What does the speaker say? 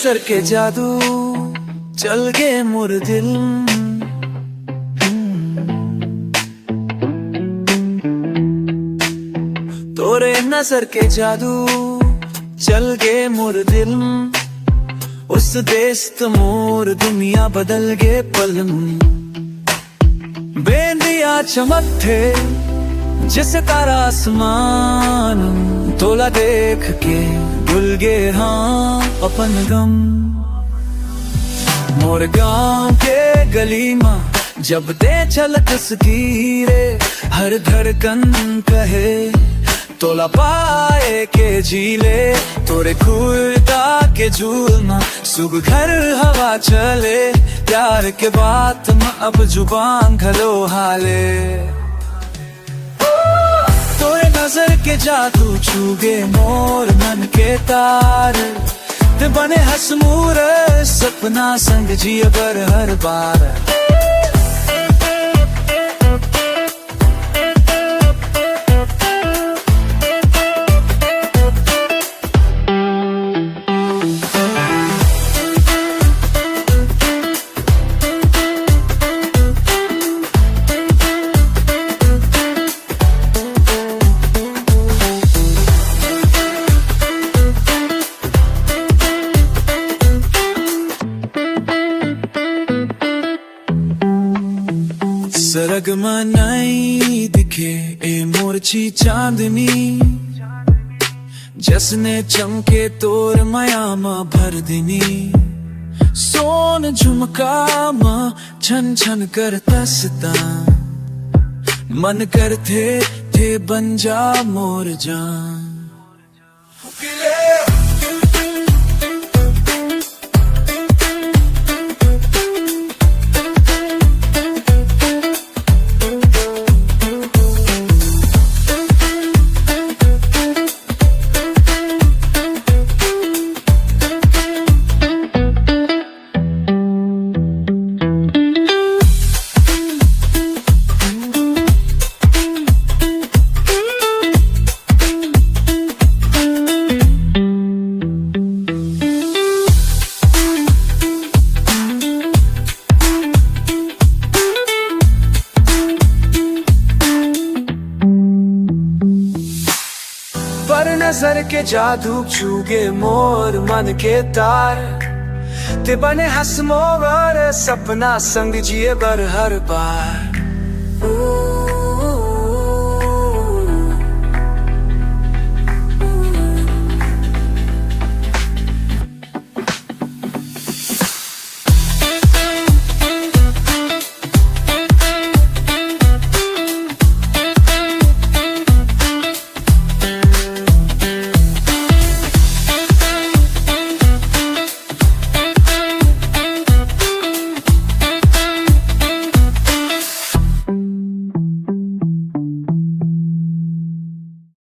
नजर के जादू चल गए मोर दिल। तोरे नजर के जादू चल गए मोर दिल। उस देश मोर दुनिया बदल गए पल। बेंदिया चमक थे जैसे तारा आसमान। तोला देख के भूल गए हाँ अपन गम। मोर गांव के गली माँ जब दे चल तस्वीरे, हर धड़कन कहे तोला पाए के जीले। तोरे खुदा के झूलना सुबह घर हवा चले। प्यार के बात में अब जुबान घलो हाले। तोरे नजर के जादू छूगे मोर मन के तार। ते बने हसमूर सपना संग जिए बर हर बार। सरग मनाई दिखे ए मोरची चांदनी। जसने चमके तोर माया मा भर दिनी। सोन झुमका मा छन छन कर तसता। मन कर थे बन जा मोर जान। पर नजर के जादू छूगे मोर मन के तार। ते बने हंस मोर सपना संग जिए बर हर बार।